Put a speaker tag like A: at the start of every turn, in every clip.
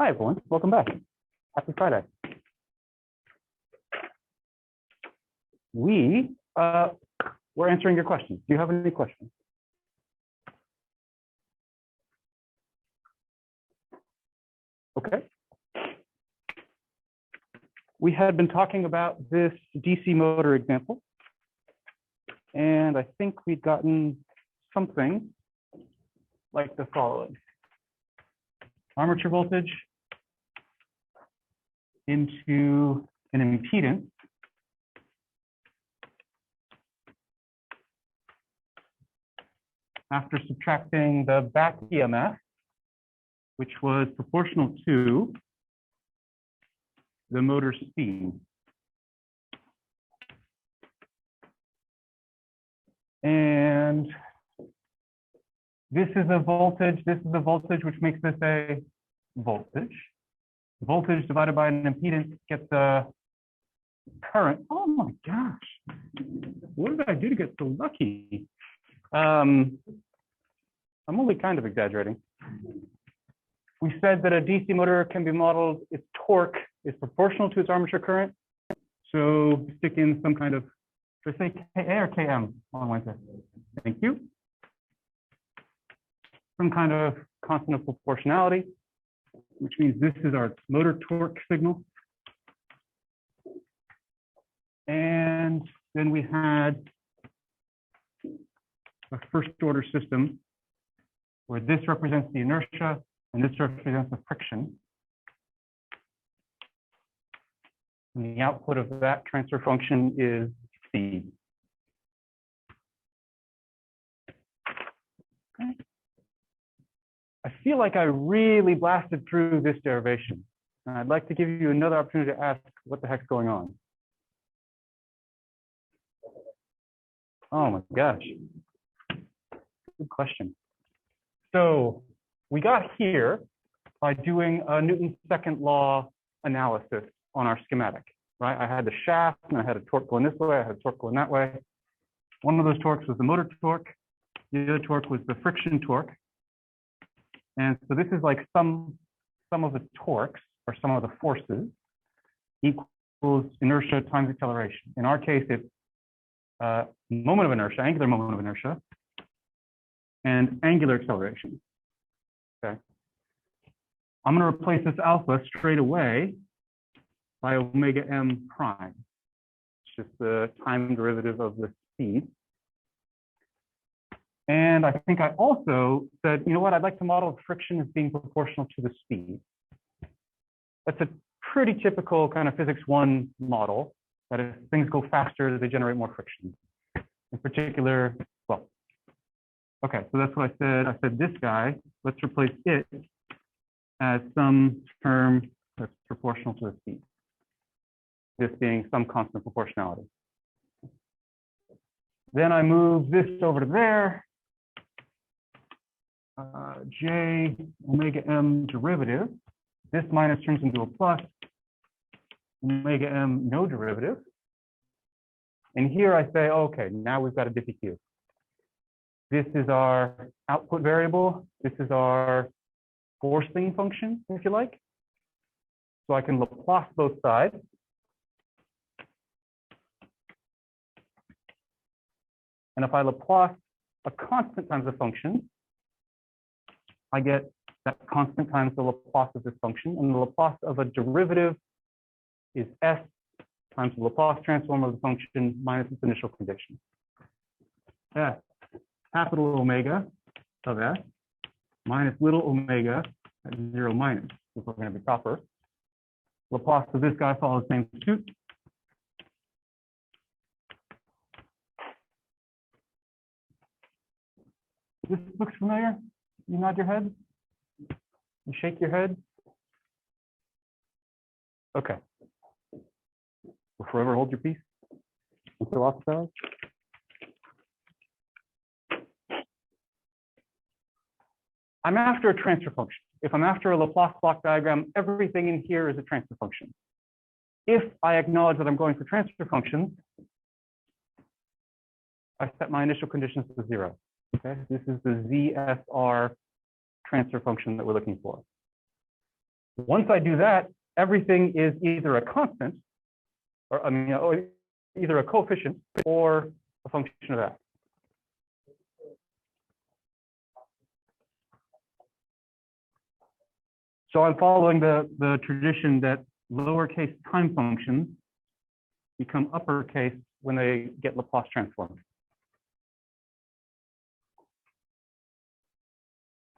A: Hi, everyone. Welcome back. Happy Friday. We're answering your questions. Do you have any questions? Okay. We had been talking about this DC motor example, and I think we'd gotten something like the following. Armature voltage into an impedance after subtracting the back EMF, which was proportional to the motor speed. And this is a voltage which makes this a voltage. Voltage divided by an impedance gets a current. Oh my gosh, what did I do to get so lucky? I'm only kind of exaggerating. We said that a DC motor can be modeled, its torque is proportional to its armature current. So stick in some kind of, should I say Ka or Km on Wednesday? Thank you. Some kind of constant of proportionality, which means this is our motor torque signal. And then we had a first order system where this represents the inertia and this represents the friction. And the output of that transfer function is speed. Okay. I feel like I really blasted through this derivation. And I'd like to give you another opportunity to ask what the heck's going on. Oh my gosh. Good question. So we got here by doing a Newton's second law analysis on our schematic, right? I had the shaft and I had a torque going this way, I had a torque going that way. One of those torques was the motor torque. The other torque was the friction torque. And so this is like some of the torques or some of the forces equals inertia times acceleration. In our case, it's moment of inertia, angular moment of inertia, and angular acceleration. Okay. I'm going to replace this alpha straight away by omega m prime. It's just the time derivative of the speed. And I think I also said, you know what, I'd like to model friction as being proportional to the speed. That's a pretty typical kind of physics 1 model, that if things go faster, they generate more friction. In particular, well, okay, so that's what I said. I said this guy, let's replace it as some term that's proportional to the speed. This being some constant proportionality. Then I move this over to there. J omega m derivative. This minus turns into a plus. Omega m no derivative. And here I say, okay, now we've got a diffie-q. This is our output variable. This is our forcing function, if you like. So I can Laplace both sides. And if I Laplace a constant times a function, I get that constant times the Laplace of this function. And the Laplace of a derivative is S times the Laplace transform of the function minus its initial condition. S capital omega of S minus little omega at 0 minus, if we're going to be proper. Laplace of this guy follows the same suit. This looks familiar? You nod your head? You shake your head? Okay. Will forever hold your peace until oxidized? I'm after a transfer function. If I'm after a Laplace block diagram, everything in here is a transfer function. If I acknowledge that I'm going for transfer functions, I set my initial conditions to 0. Okay, this is the ZSR transfer function that we're looking for. Once I do that, everything is either a constant, or or either a coefficient or a function of x. So I'm following the tradition that lowercase time functions become uppercase when they get Laplace transformed.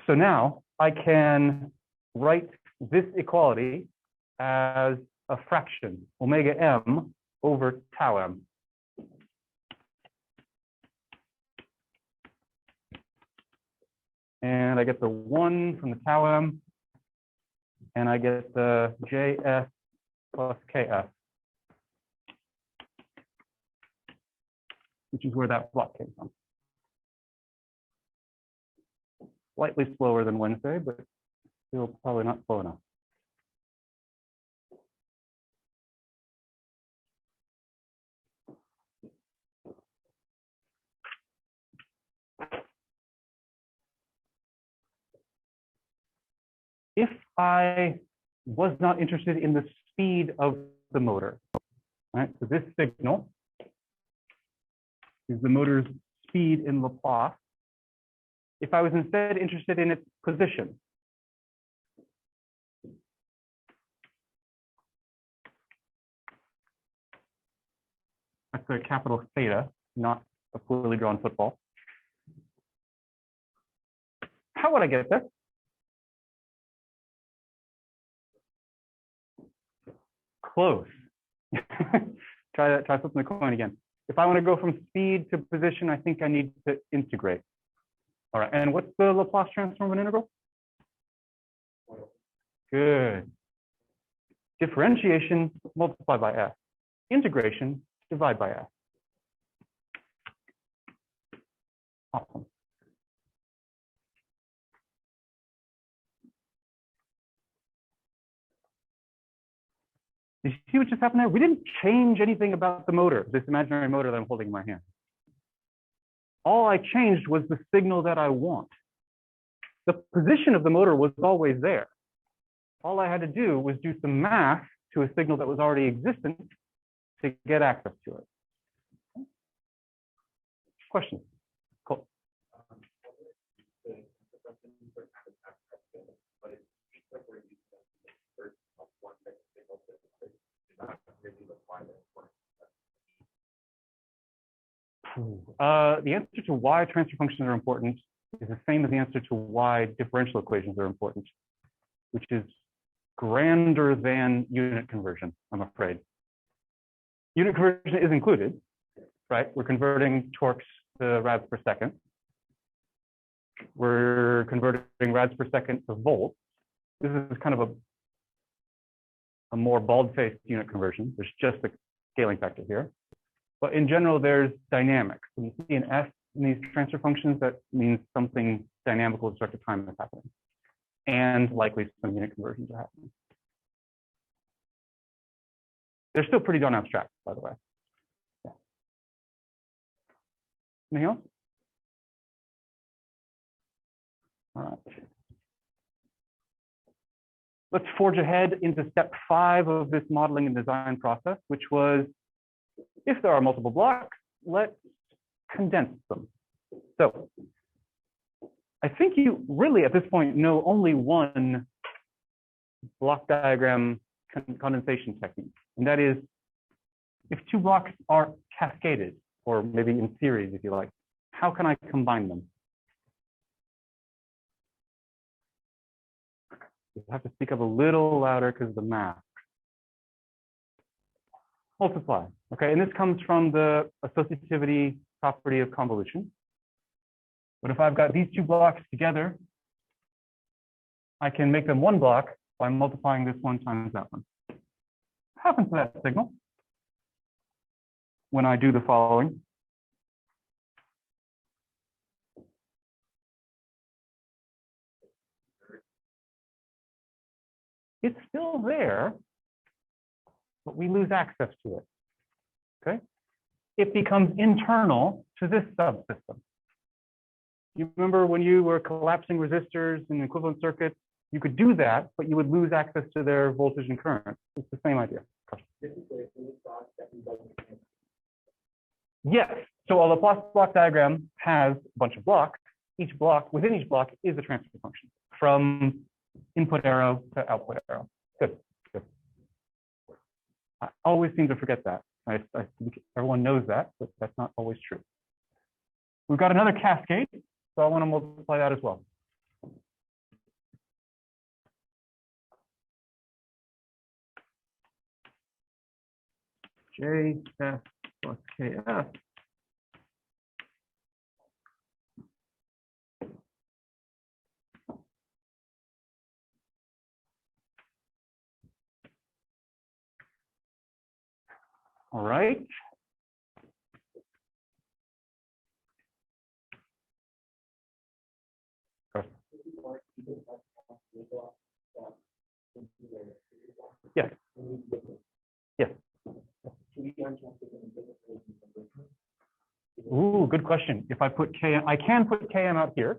A: So now I can write this equality as a fraction, omega m over tau m. And I get the 1 from the tau m, and I get the js plus kf, which is where that block came from. Slightly slower than Wednesday, but still probably not slow enough. If I was not interested in the speed of the motor, right? So this signal is the motor's speed in Laplace. If I was instead interested in its position, that's a capital theta, not a poorly drawn football. How would I get this? Close. Try flipping the coin again. If I want to go from speed to position, I think I need to integrate. All right, and what's the Laplace transform of an integral? Good. Differentiation multiplied by f. Integration divide by f. Awesome. Did you see what just happened there? We didn't change anything about the motor, this imaginary motor that I'm holding in my hand. All I changed was the signal that I want. The position of the motor was always there. All I had to do was do some math to a signal that was already existent to get access to it. Questions? Cool. The answer to why transfer functions are important is the same as the answer to why differential equations are important, which is grander than unit conversion, I'm afraid. Unit conversion is included, right? We're converting torques to rads per second. We're converting rads per second to volts. This is kind of a more bald-faced unit conversion. There's just a scaling factor here. But in general, there's dynamics. When you see an S in these transfer functions, that means something dynamic with respect to time is happening. And likely some unit conversions are happening. They're still pretty darn abstract, by the way. Yeah. Anything else? All right. Let's forge ahead into step 5 of this modeling and design process, which was, if there are multiple blocks, let's condense them. So I think you really, at this point, know only one block diagram condensation technique, and that is if two blocks are cascaded, or maybe in series, if you like, how can I combine them? You have to speak up a little louder because of the math. Multiply, okay, and this comes from the associativity property of convolution. But if I've got these two blocks together, I can make them one block by multiplying this one times that one. What happens to that signal when I do the following? It's still there, but we lose access to it, okay? It becomes internal to this subsystem. You remember when you were collapsing resistors in equivalent circuits, You could do that, but you would lose access to their voltage and current. It's the same idea. Yes. So a Laplace block diagram has a bunch of blocks. Each block, within each block, is a transfer function from input arrow to output arrow. Good. Good. I always seem to forget that. Everyone knows that, but that's not always true. We've got another cascade, so I want to multiply that as well. JS plus KS. All right. Yes. Yes. Ooh, good question. If I put KM, I can put KM out here,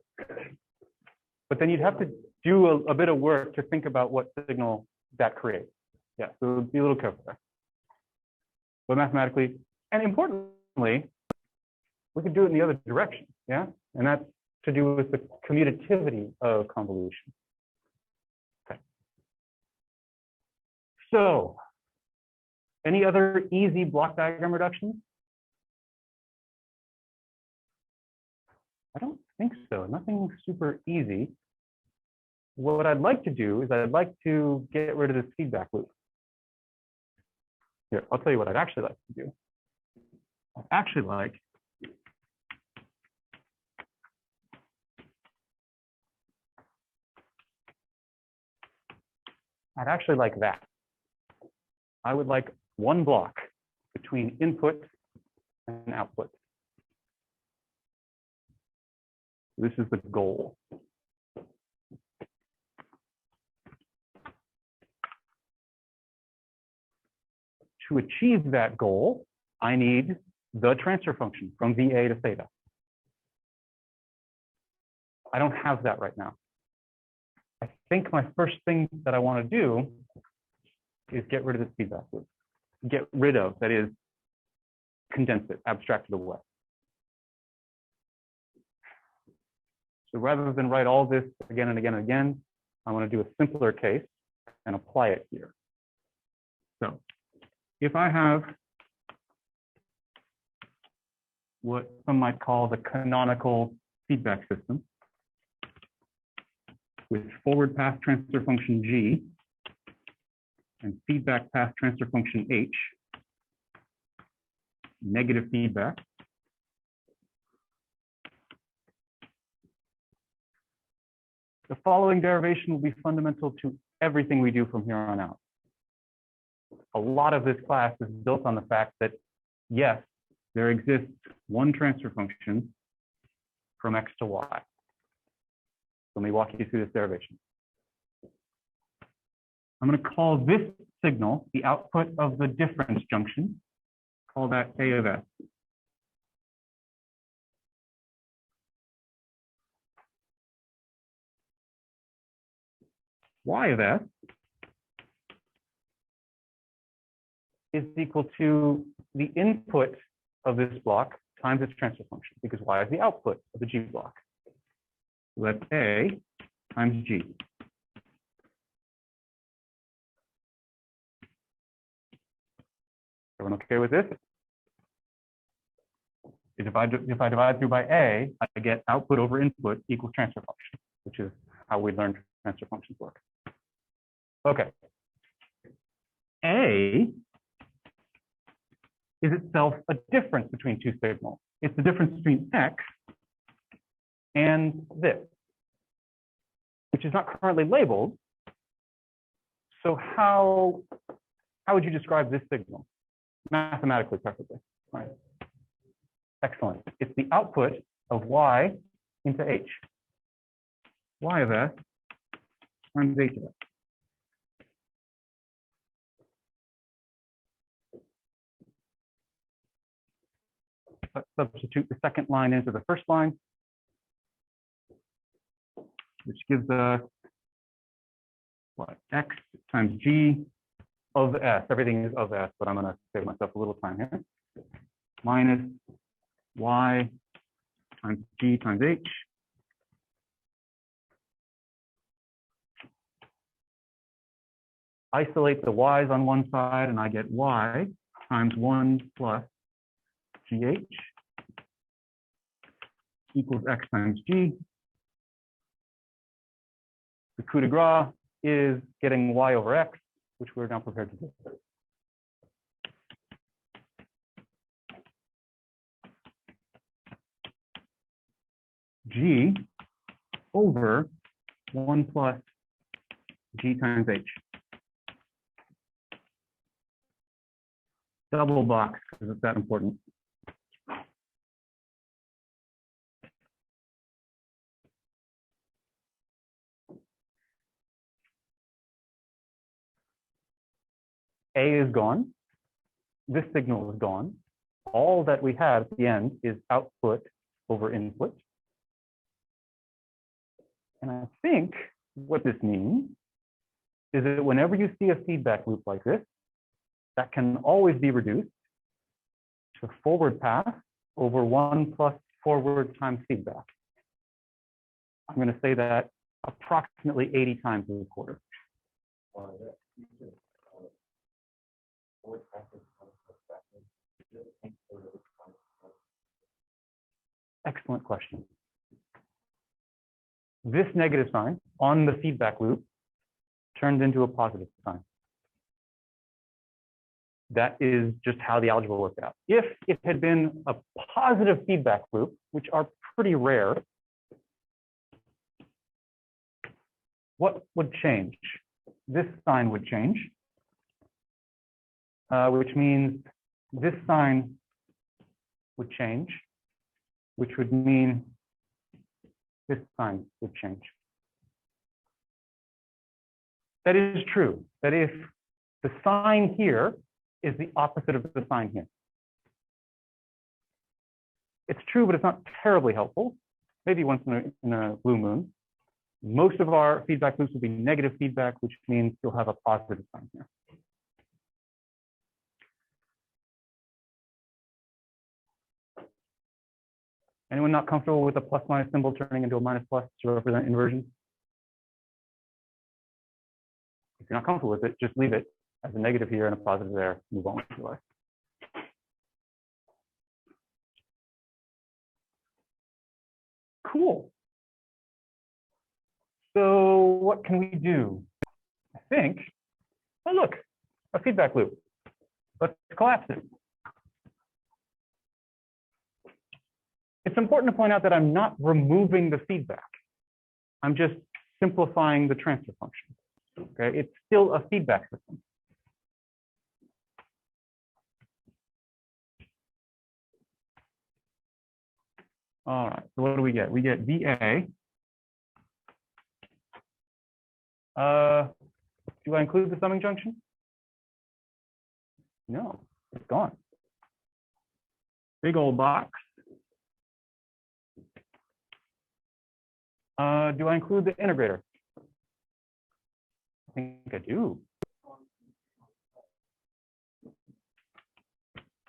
A: but then you'd have to do a bit of work to think about what signal that creates. Yeah, so be a little careful there. But mathematically, and importantly, we could do it in the other direction, yeah? And that's to do with the commutativity of convolution. Okay. So, any other easy block diagram reductions? I don't think so, nothing super easy. What I'd like to do is I'd like to get rid of this feedback loop. Here, I'll tell you what I'd actually like to do. I'd actually like that. I would like one block between input and output. This is the goal. To achieve that goal, I need the transfer function from VA to theta. I don't have that right now. I think my first thing that I want to do is get rid of this feedback loop. Get rid of, that is, condense it, abstract it away. So rather than write all this again and again and again, I want to do a simpler case and apply it here. So if I have what some might call the canonical feedback system with forward path transfer function G and feedback path transfer function H, negative feedback, the following derivation will be fundamental to everything we do from here on out. A lot of this class is built on the fact that, yes, there exists one transfer function from X to Y. Let me walk you through this derivation. I'm going to call this signal the output of the difference junction. Call that A of S. Y of S is equal to the input of this block times its transfer function, because Y is the output of the G block. So that's A times G. Everyone okay with this? If I divide through by A, I get output over input equals transfer function, which is how we learn transfer functions work. Okay. A is itself a difference between two signals. It's the difference between X and this, which is not currently labeled. So how would you describe this signal? Mathematically, perfectly. Right. Excellent. It's the output of Y into H. Y of S times H of S. Let's substitute the second line into the first line, which gives us what? X times G of S. Everything is of S, but I'm going to save myself a little time here. Minus Y times G times H. Isolate the Y's on one side, and I get Y times 1 plus GH equals X times G. The coup de grace is getting Y over X, which we're now prepared to do. G over 1 plus G times H. Double box because it's that important. A is gone. This signal is gone. All that we have at the end is output over input. And I think what this means is that whenever you see a feedback loop like this, that can always be reduced to forward path over 1 plus forward times feedback. I'm going to say that approximately 80 times a quarter. Excellent question. This negative sign on the feedback loop turned into a positive sign. That is just how the algebra worked out. If it had been a positive feedback loop, which are pretty rare, what would change? This sign would change, which means this sign would change, which would mean this sign would change. That is true, that if the sign here is the opposite of the sign here. It's true, but it's not terribly helpful. Maybe once in a blue moon. Most of our feedback loops will be negative feedback, which means you'll have a positive sign here. Anyone not comfortable with a plus minus symbol turning into a minus plus to represent inversion? If you're not comfortable with it, just leave it as a negative here and a positive there, move on with your life. Cool. So what can we do? I think, oh look, a feedback loop. Let's collapse it. It's important to point out that I'm not removing the feedback. I'm just simplifying the transfer function. Okay, it's still a feedback system. All right, so what do we get? We get VA. Do I include the summing junction? No, it's gone. Big old box. Do I include the integrator? I think I do.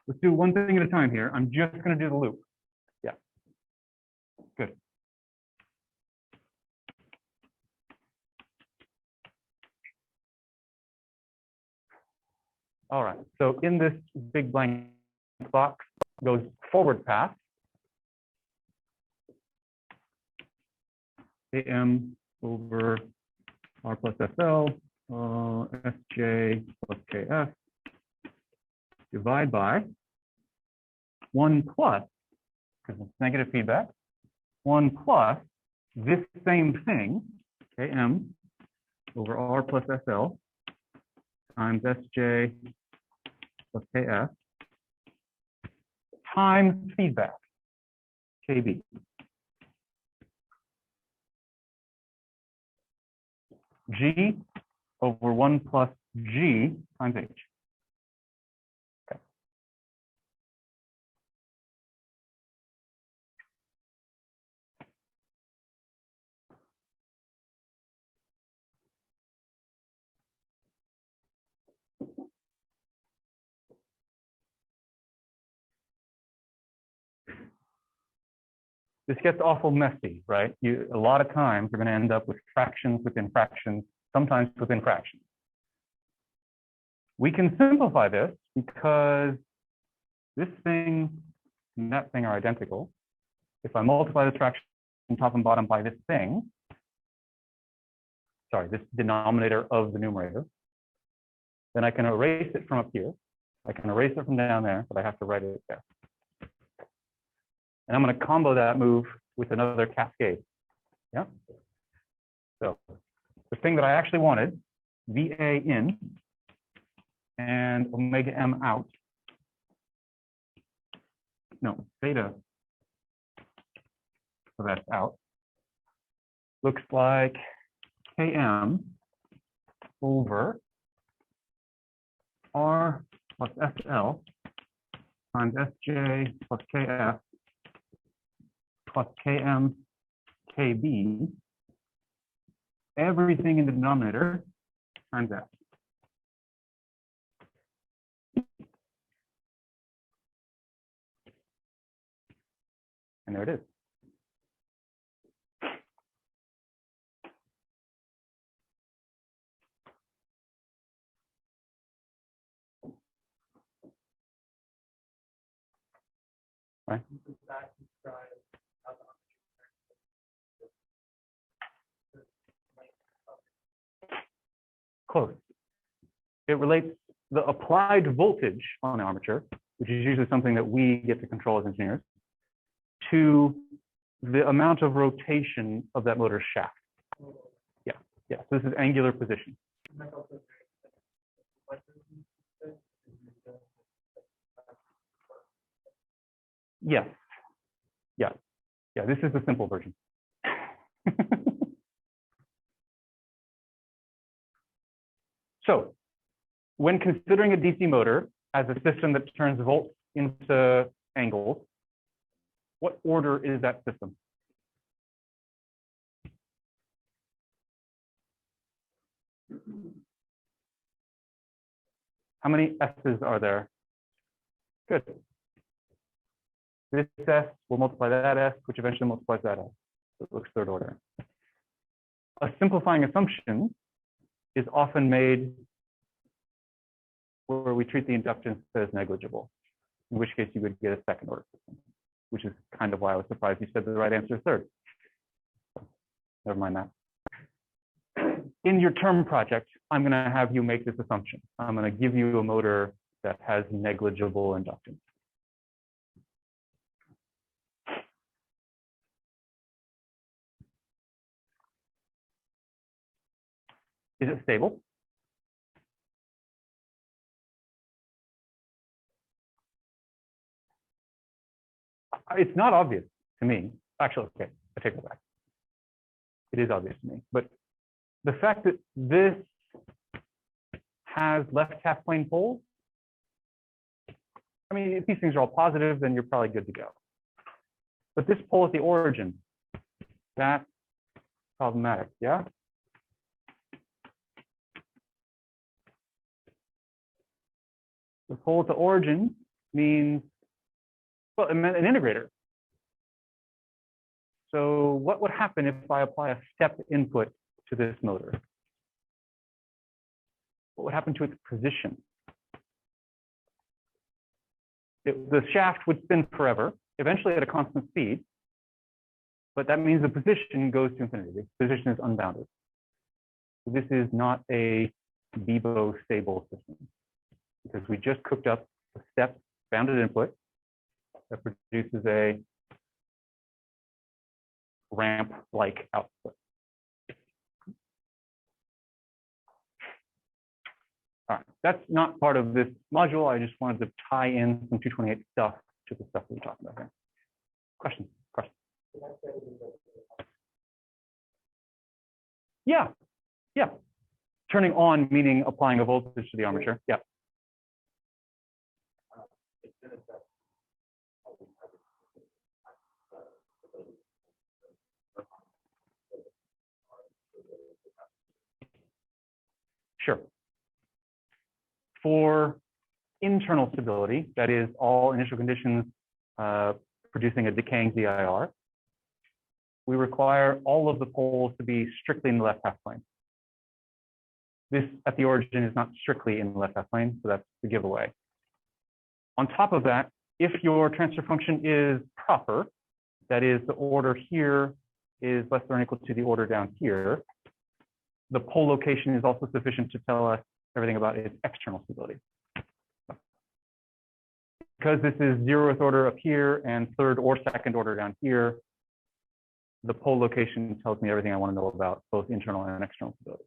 A: Let's do one thing at a time here. I'm just going to do the loop. Yeah. Good. All right. So in this big blank box goes forward path. AM over R plus FL, SJ plus KF, divide by 1 plus, because it's negative feedback, 1 plus this same thing, KM over R plus FL times SJ plus KF times feedback, KB. G over 1 plus G times H. Okay. this gets awful messy, right? A lot of times you're going to end up with fractions within fractions, sometimes within fractions. We can simplify this because this thing and that thing are identical. If I multiply this fraction top and bottom by this thing, sorry, this denominator of the numerator, then I can erase it from up here. I can erase it from down there, but I have to write it there. And I'm going to combo that move with another cascade. Yeah. So the thing that I actually wanted, VA in and omega m out. No, theta. So that's out. Looks like Km over R plus SL times Sj plus Kf plus Km Kb, everything in the denominator times F. And there it is. Right. Close. It relates the applied voltage on the armature, which is usually something that we get to control as engineers, to the amount of rotation of that motor shaft. Yeah, yeah. So this is angular position. Yes. Yeah. Yeah. This is the simple version. So when considering a DC motor as a system that turns volts into angles, what order is that system? How many S's are there? Good. This S will multiply that S, which eventually multiplies that S. So it looks third order. A simplifying assumption is often made where we treat the inductance as negligible, in which case you would get a second order system, which is kind of why I was surprised you said the right answer is third. Never mind that. In your term project, I'm going to have you make this assumption. I'm going to give you a motor that has negligible inductance. Is it stable? It's not obvious to me. Actually, okay, I take it back. It is obvious to me. But the fact that this has left half plane poles, I mean, if these things are all positive, then you're probably good to go. But this pole at the origin, that's problematic, yeah? The pole at the origin means, well, it meant an integrator. So what would happen if I apply a step input to this motor? What would happen to its position? The shaft would spin forever, eventually at a constant speed, but that means the position goes to infinity. The position is unbounded. So this is not a Bibo stable system because we just cooked up a step bounded input that produces a ramp-like output. All right, that's not part of this module. I just wanted to tie in some 228 stuff to the stuff we're talking about here. Questions? Questions? Yeah, yeah. Turning on meaning applying a voltage to the armature. Yeah. Sure. For internal stability, that is all initial conditions producing a decaying ZIR, we require all of the poles to be strictly in the left half plane. This at the origin is not strictly in the left half plane, so that's the giveaway. On top of that, if your transfer function is proper, that is the order here is less than or equal to the order down here, the pole location is also sufficient to tell us everything about its external stability. Because this is 0th order up here and 3rd or 2nd order down here, the pole location tells me everything I want to know about both internal and external stability.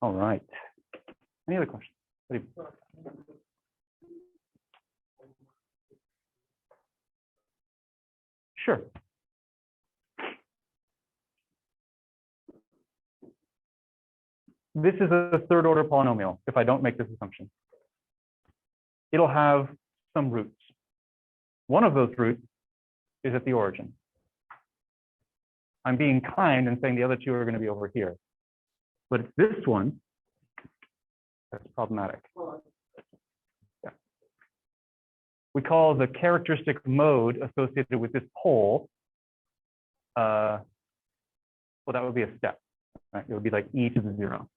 A: All right. Any other questions? Sure. This is a 3rd order polynomial if I don't make this assumption. It'll have some roots. One of those roots is at the origin. I'm being kind and saying the other two are going to be over here. But it's this one that's problematic. Yeah. We call the characteristic mode associated with this pole, well, that would be a step. Right? It would be like e to the 0.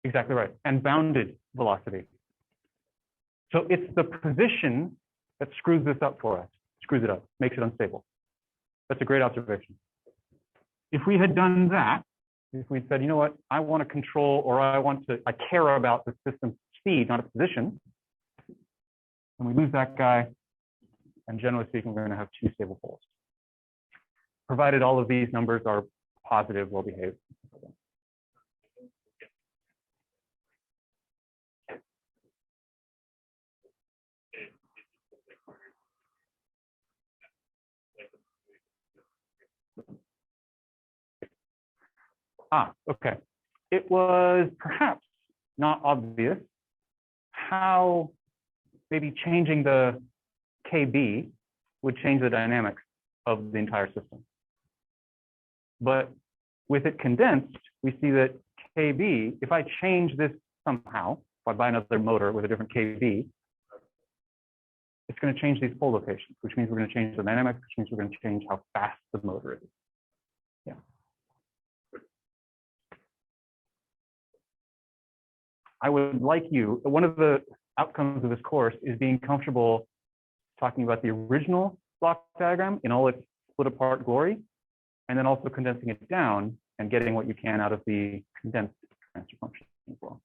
A: Exactly right. And bounded velocity. So it's the position that screws this up for us, screws it up, makes it unstable. That's a great observation. If we had done that, if we said, you know what, I want to control, or I care about the system's speed, not its position, and we lose that guy, and generally speaking, we're going to have 2 stable poles, provided all of these numbers are positive, well-behaved. Okay. It was perhaps not obvious how maybe changing the KB would change the dynamics of the entire system. But with it condensed, we see that KB, if I change this somehow, if I buy another motor with a different KB, it's going to change these pole locations, which means we're going to change the dynamics, which means we're going to change how fast the motor is. Yeah. I would like you, one of the outcomes of this course is being comfortable talking about the original block diagram in all its split apart glory, and then also condensing it down and getting what you can out of the condensed transfer function as well.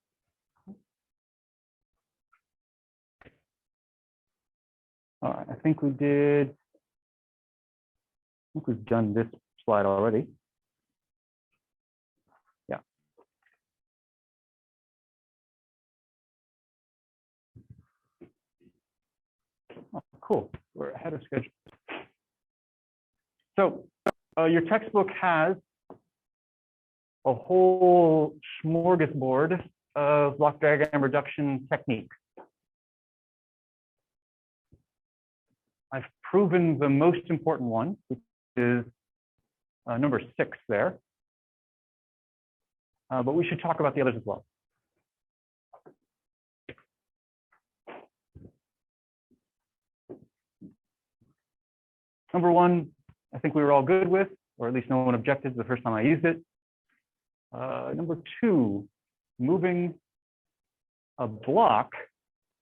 A: All right, I think we've done this slide already. Yeah. Oh, cool, we're ahead of schedule. So your textbook has a whole smorgasbord of block diagram reduction techniques. I've proven the most important one, which is number 6 there. But we should talk about the others as well. Number 1, I think we were all good with, or at least no one objected the first time I used it. Number 2, moving a block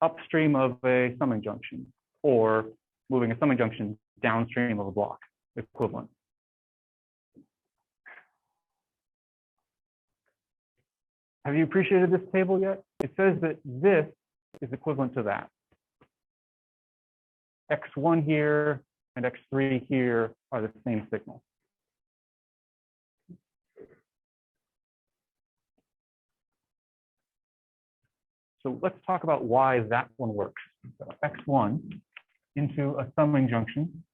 A: upstream of a summing junction, or moving a summing junction downstream of a block, equivalent. Have you appreciated this table yet? It says that this is equivalent to that. X1 here and X3 here are the same signal. So let's talk about why that one works. So X1 into a summing junction,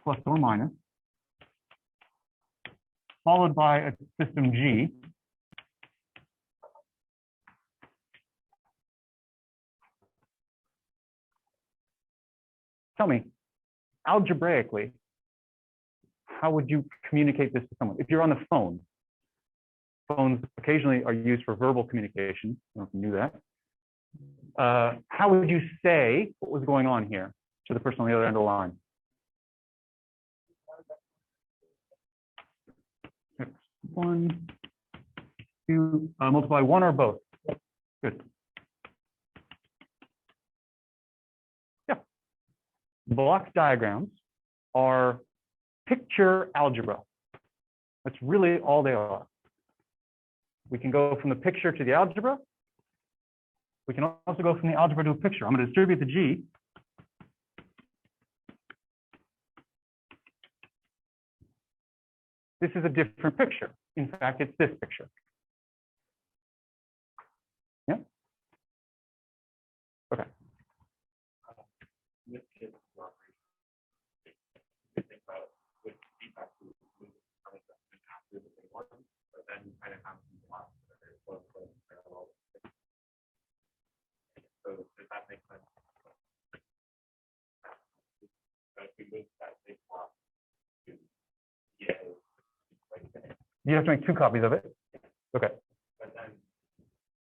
A: plus or minus, followed by a system G, tell me, algebraically, how would you communicate this to someone? If you're on the phone, phones occasionally are used for verbal communication. I don't know if you knew that. How would you say what was going on here to the person on the other end of the line? One, two, multiply one or both? Good. Yeah. Block diagrams are picture algebra. That's really all they are. We can go from the picture to the algebra. We can also go from the algebra to a picture. I'm going to distribute the G. This is a different picture. In fact, it's this picture. Yeah? Okay.
B: So does that make sense? So if we move that big block to
A: You have to make 2 copies of it. Okay.
B: but then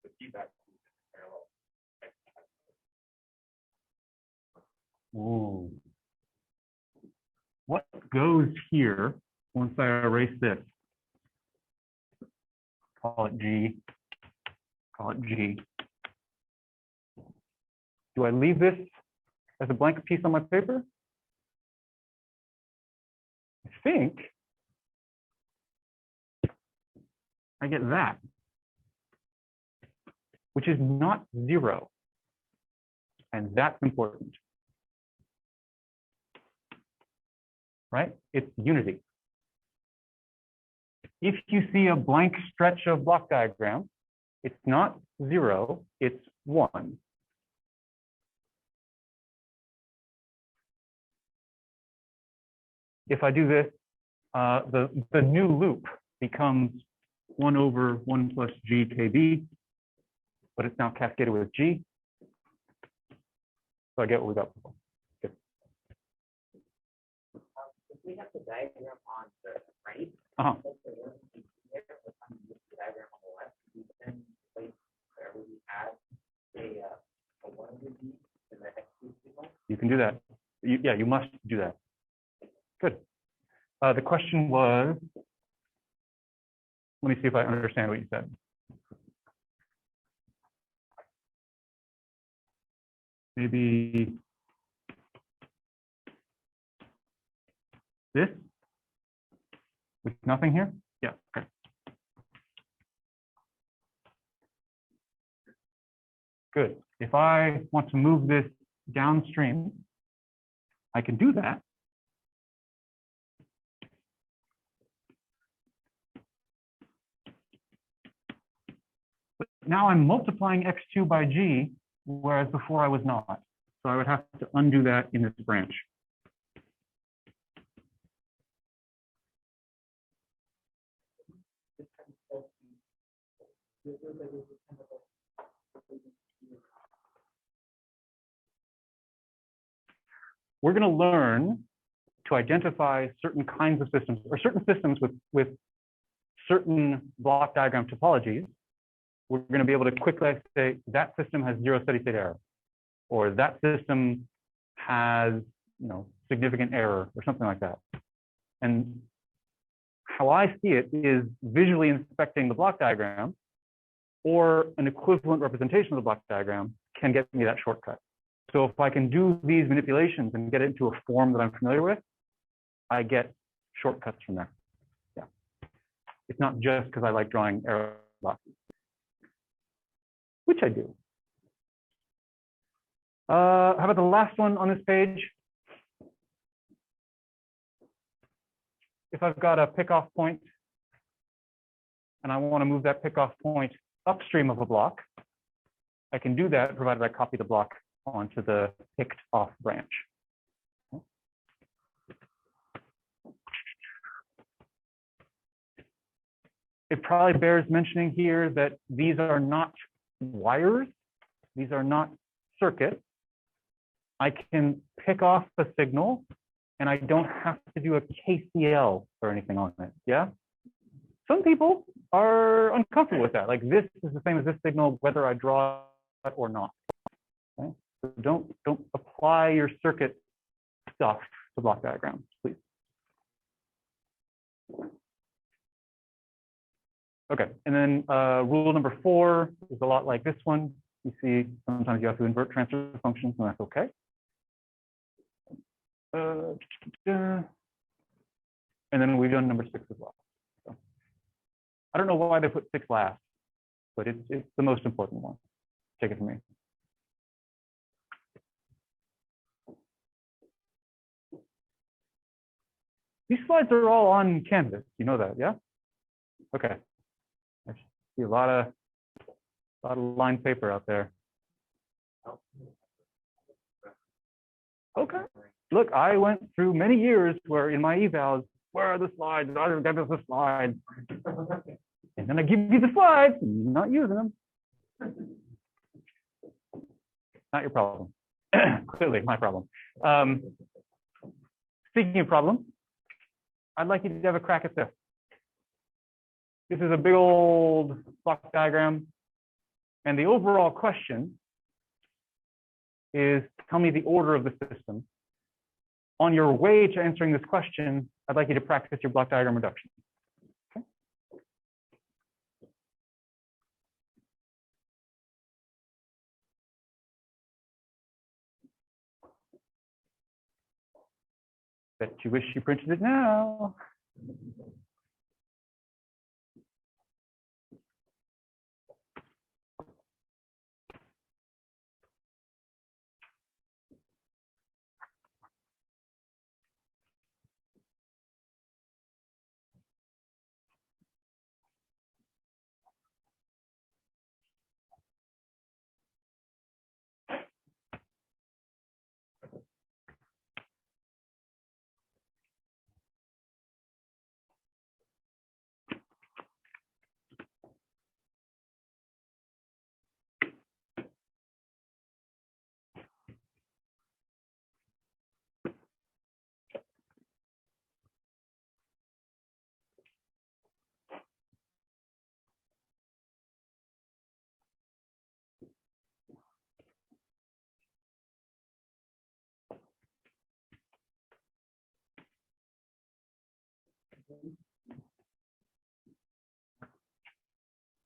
B: the feedback is parallel.
A: Ooh. What goes here once I erase this? Call it G. Call it G. Do I leave this as a blank piece on my paper? I think I get that, which is not 0. And that's important. Right? It's unity. If you see a blank stretch of block diagram, it's not 0, it's 1. If I do this, the new loop becomes 1 over 1 plus G KB, but it's now cascaded with G. So I get what we got before. Good.
C: If we have the diagram on the right,
A: Uh-huh.
C: the diagram on the left, we then place wherever we add a 100G in the X2 signal.
A: You can do that. Yeah, you must do that. Good. The question was, let me see if I understand what you said. Maybe this with nothing here? Yeah, okay. Good. If I want to move this downstream, I can do that. But now I'm multiplying x2 by g, whereas before I was not. So I would have to undo that in this branch. We're going to learn to identify certain kinds of systems, or certain systems with certain block diagram topologies. We're going to be able to quickly say that system has 0 steady state error, or that system has, significant error, or something like that. And how I see it is visually inspecting the block diagram, or an equivalent representation of the block diagram can get me that shortcut. So if I can do these manipulations and get it into a form that I'm familiar with, I get shortcuts from there. Yeah. It's not just because I like drawing arrow boxes, which I do. How about the last one on this page? If I've got a pickoff point and I want to move that pickoff point upstream of a block, I can do that provided I copy the block onto the picked off branch. It probably bears mentioning here that these are not wires. These are not circuits. I can pick off a signal and I don't have to do a KCL or anything on it. Yeah. Some people are uncomfortable with that. Like this is the same as this signal, whether I draw it or not. Okay? So don't apply your circuit stuff to block diagrams, please. Okay, and then rule number 4 is a lot like this one. You see, sometimes you have to invert transfer functions, and that's okay. And then we've done number 6 as well. So, I don't know why they put 6 last, but it's the most important one. Take it from me. These slides are all on Canvas. You know that, yeah? Okay. I see a lot of lined paper out there. Okay. Look, I went through many years where in my evals, where are the slides? I don't get the slides. And then I give you the slides, and you're not using them. Not your problem. Clearly, my problem. Speaking of problems, I'd like you to have a crack at this. This is a big old block diagram. And the overall question is, tell me the order of the system. On your way to answering this question, I'd like you to practice your block diagram reduction. Okay. Bet you wish you printed it now.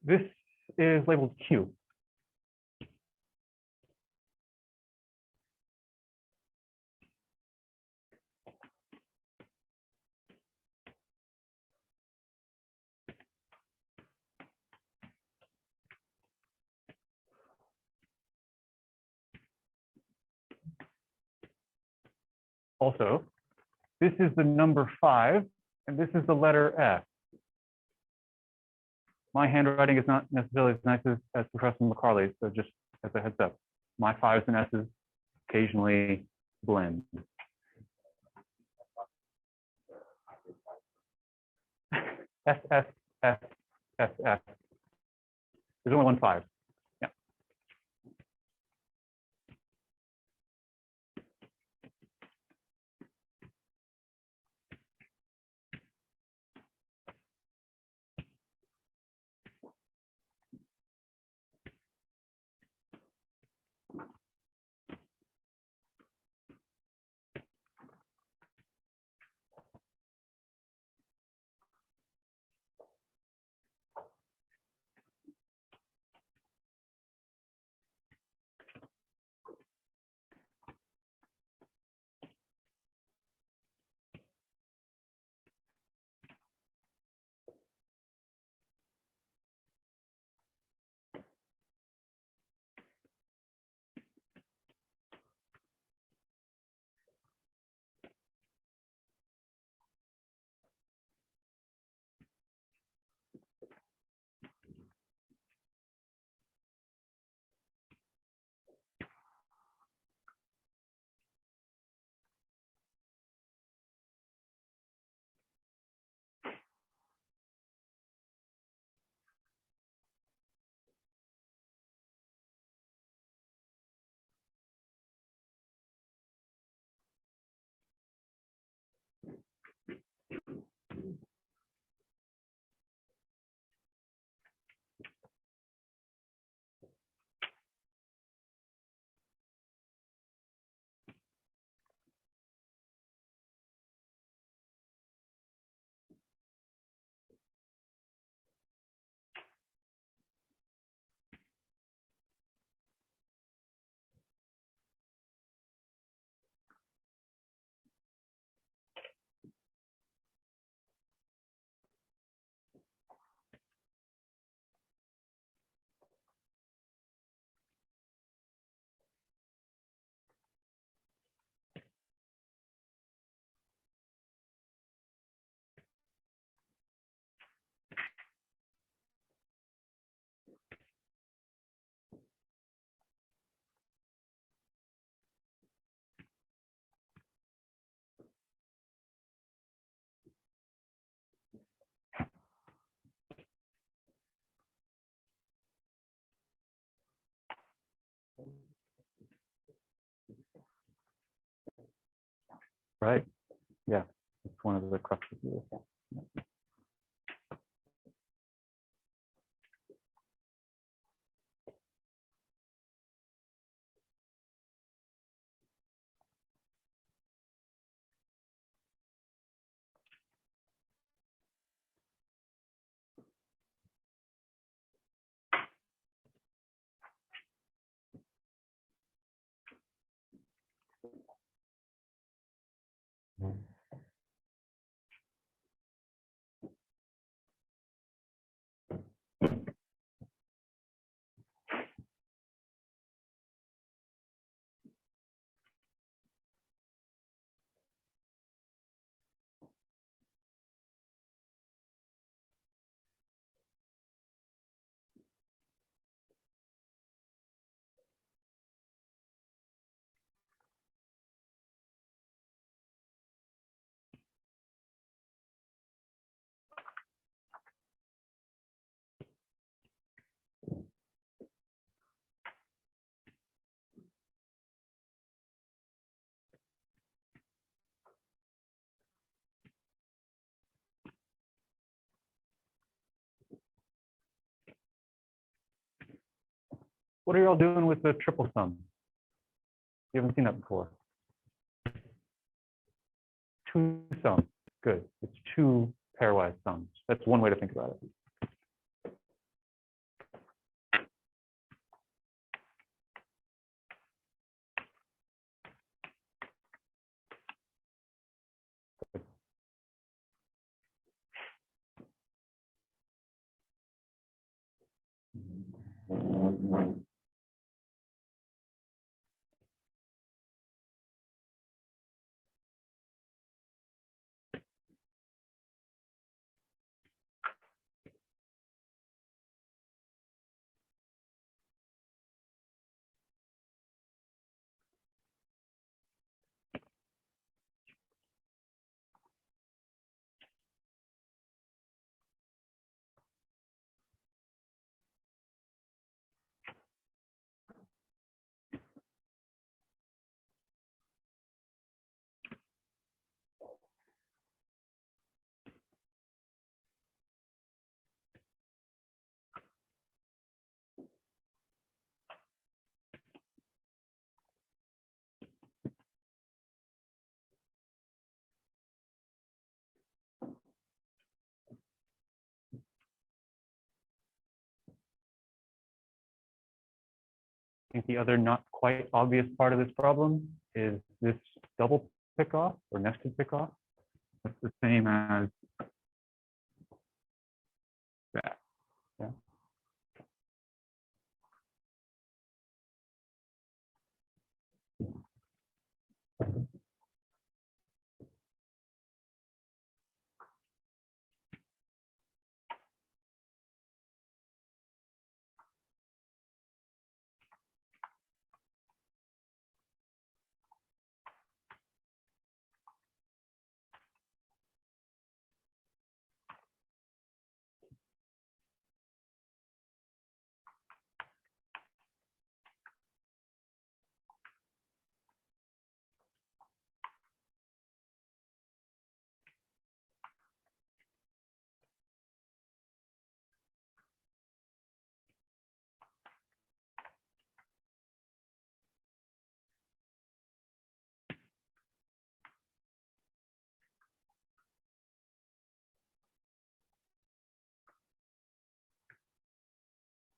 A: This is labeled Q. Also, this is the number 5, and this is the letter F. My handwriting is not necessarily as nice as Professor McCarley's, so just as a heads up, my 5s and S's occasionally blend. S, S, S, S, S. There's only one 5. Yeah. right? Yeah, it's one of the cruxes of this. What are y'all doing with the triple sum? You haven't seen that before. Two sums, good. It's two pairwise sums. That's one way to think about it. I think the other not quite obvious part of this problem is this double pickoff or nested pickoff. That's the same as that. Yeah.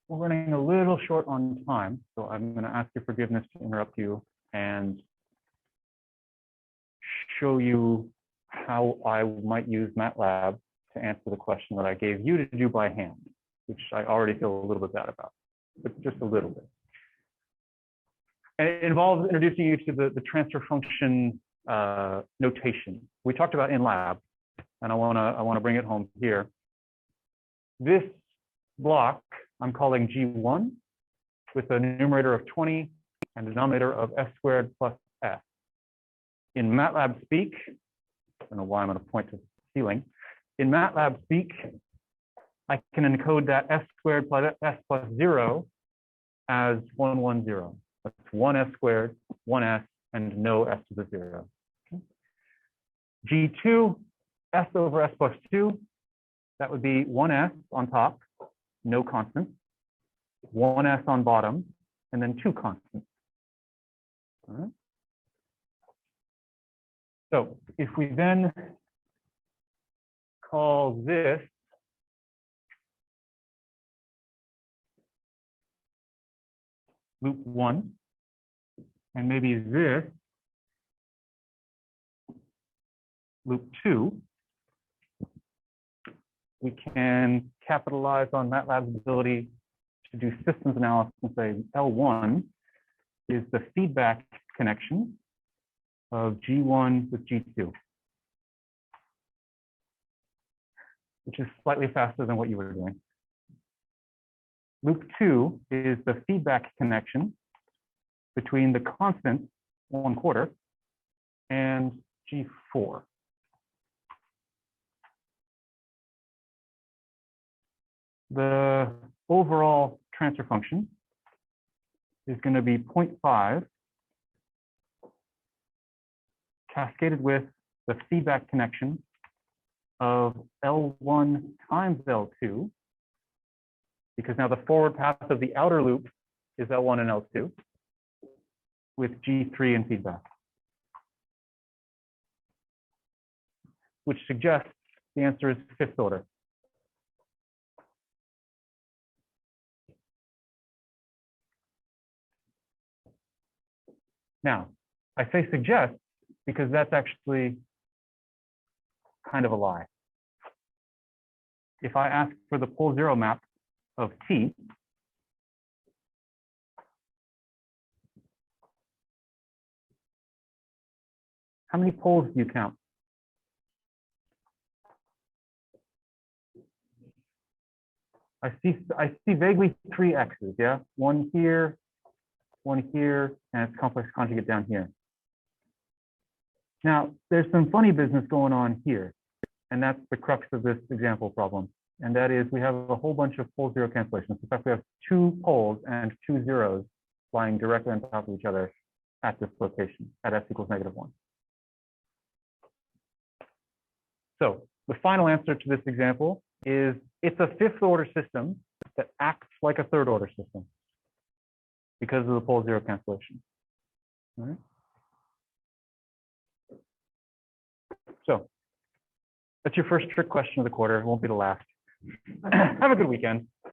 A: We're running a little short on time, so I'm going to ask your forgiveness to interrupt you and show you how I might use MATLAB to answer the question that I gave you to do by hand, which I already feel a little bit bad about, but just a little bit. And it involves introducing you to the transfer function notation we talked about in lab, and I want to bring it home here. This block I'm calling G1 with a numerator of 20 and a denominator of s squared plus s. In MATLAB speak, I don't know why I'm going to point to the ceiling. In MATLAB speak, I can encode that s squared plus s plus 0 as 110. That's 1s squared, 1s, and no s to the 0. Okay. G2, S over S plus 2, that would be 1S on top, no constants, 1S on bottom, and then 2 constants. All right. So if we then call this loop 1, and maybe this loop 2, we can capitalize on MATLAB's ability to do systems analysis and say L1 is the feedback connection of G1 with G2, which is slightly faster than what you were doing. Loop 2 is the feedback connection between the constant 1/4 and G4. The overall transfer function is going to be 0.5 cascaded with the feedback connection of L1 times L2, because now the forward path of the outer loop is L1 and L2 with G3 in feedback, which suggests the answer is 5th order. Now, I say suggest because that's actually kind of a lie. If I ask for the pole zero map of T, how many poles do you count? I see vaguely 3 X's, yeah? One here, and its complex conjugate down here. Now, there's some funny business going on here, and that's the crux of this example problem. And that is we have a whole bunch of pole zero cancellations. In fact, we have 2 poles and 2 zeros lying directly on top of each other at this location, at S equals -1. So the final answer to this example is it's a 5th order system that acts like a 3rd order system because of the pole zero cancellation. All right. So that's your first trick question of the quarter. It won't be the last. Have a good weekend.